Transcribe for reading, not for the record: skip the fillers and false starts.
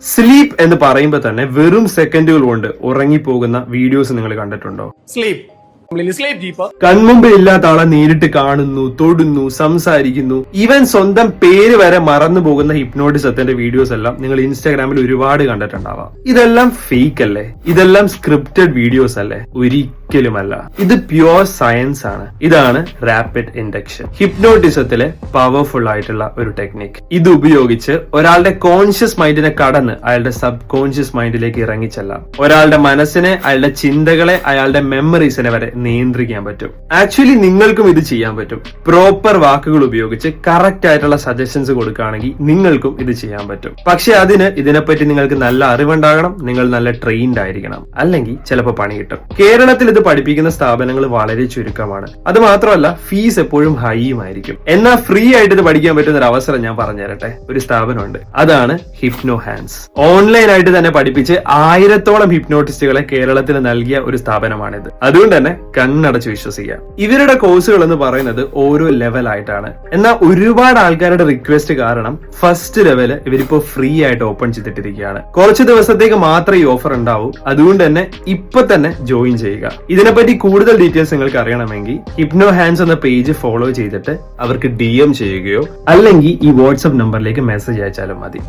Sleep എന്ന് പറയുമ്പോൾ തന്നെ വെറും സെക്കൻഡുകൾ കൊണ്ട് ഉറങ്ങിപ്പോകുന്ന വീഡിയോസ് നിങ്ങൾ കണ്ടിട്ടുണ്ടോ? കൺമുമ്പിൽ ഇല്ലാത്ത ആളെ നേരിട്ട് കാണുന്നു, തൊടുന്നു, സംസാരിക്കുന്നു, ഈവൻ സ്വന്തം പേര് വരെ മറന്നു പോകുന്ന ഹിപ്നോട്ടിസത്തിന്റെ വീഡിയോസ് എല്ലാം നിങ്ങൾ ഇൻസ്റ്റാഗ്രാമിൽ ഒരുപാട് കണ്ടിട്ടുണ്ടാവാം. ഇതെല്ലാം ഫേക്ക് അല്ലേ? ഇതെല്ലാം സ്ക്രിപ്റ്റഡ് വീഡിയോസ് അല്ലേ? ഒരിക്കലുമല്ല. ഇത് പ്യുവർ സയൻസ് ആണ്. ഇതാണ് റാപ്പിഡ് ഇൻഡക്ഷൻ, ഹിപ്നോട്ടിസത്തിലെ പവർഫുൾ ആയിട്ടുള്ള ഒരു ടെക്നിക്. ഇത് ഉപയോഗിച്ച് ഒരാളുടെ കോൺഷ്യസ് മൈൻഡിനെ കടന്ന് അയാളുടെ സബ് കോൺഷ്യസ് മൈൻഡിലേക്ക് ഇറങ്ങിച്ചെല്ലാം ഒരാളുടെ മനസ്സിനെ, അയാളുടെ ചിന്തകളെ, അയാളുടെ മെമ്മറീസിനെ വരെ നിയന്ത്രിക്കാൻ പറ്റും. ആക്ച്വലി നിങ്ങൾക്കും ഇത് ചെയ്യാൻ പറ്റും. പ്രോപ്പർ വാക്കുകൾ ഉപയോഗിച്ച് കറക്റ്റ് ആയിട്ടുള്ള സജഷൻസ് കൊടുക്കുകയാണെങ്കിൽ നിങ്ങൾക്കും ഇത് ചെയ്യാൻ പറ്റും. പക്ഷെ അതിന് ഇതിനെപ്പറ്റി നിങ്ങൾക്ക് നല്ല അറിവുണ്ടാകണം, നിങ്ങൾ നല്ല ട്രെയിൻഡ് ആയിരിക്കണം, അല്ലെങ്കിൽ ചിലപ്പോൾ പണി കിട്ടും. കേരളത്തിൽ ഇത് പഠിപ്പിക്കുന്ന സ്ഥാപനങ്ങൾ വളരെ ചുരുക്കമാണ്. അത് മാത്രമല്ല ഫീസ് എപ്പോഴും ഹൈയുമായിരിക്കും. എന്നാൽ ഫ്രീ ആയിട്ട് ഇത് പഠിക്കാൻ പറ്റുന്ന ഒരു അവസരം ഞാൻ പറഞ്ഞു തരട്ടെ. ഒരു സ്ഥാപനമുണ്ട്, അതാണ് ഹിപ്നോ ഹാൻഡ്സ്. ഓൺലൈൻ ആയിട്ട് തന്നെ പഠിപ്പിച്ച് 1000ഓളം ഹിപ്നോട്ടിസ്റ്റുകളെ കേരളത്തിൽ നൽകിയ ഒരു സ്ഥാപനമാണിത്. അതുകൊണ്ട് തന്നെ കണ്ണടച്ച് വിശ്വസിക്കാം. ഇവരുടെ കോഴ്സുകൾ എന്ന് പറയുന്നത് ഓരോ ലെവലായിട്ടാണ്. എന്നാൽ ഒരുപാട് ആൾക്കാരുടെ റിക്വസ്റ്റ് കാരണം ഫസ്റ്റ് ലെവല് ഇവരിപ്പോ ഫ്രീ ആയിട്ട് ഓപ്പൺ ചെയ്തിട്ടിരിക്കുകയാണ്. കുറച്ച് ദിവസത്തേക്ക് മാത്രമേ ഈ ഓഫർ ഉണ്ടാവൂ. അതുകൊണ്ട് തന്നെ ഇപ്പൊ തന്നെ ജോയിൻ ചെയ്യുക. ഇതിനെപ്പറ്റി കൂടുതൽ ഡീറ്റെയിൽസ് നിങ്ങൾക്ക് അറിയണമെങ്കിൽ ഹിപ്നോ ഹാൻഡ്സ് എന്ന പേജ് ഫോളോ ചെയ്തിട്ട് അവർക്ക് DM ചെയ്യുകയോ അല്ലെങ്കിൽ ഈ വാട്സ്ആപ്പ് നമ്പറിലേക്ക് മെസ്സേജ് അയച്ചാലും മതി.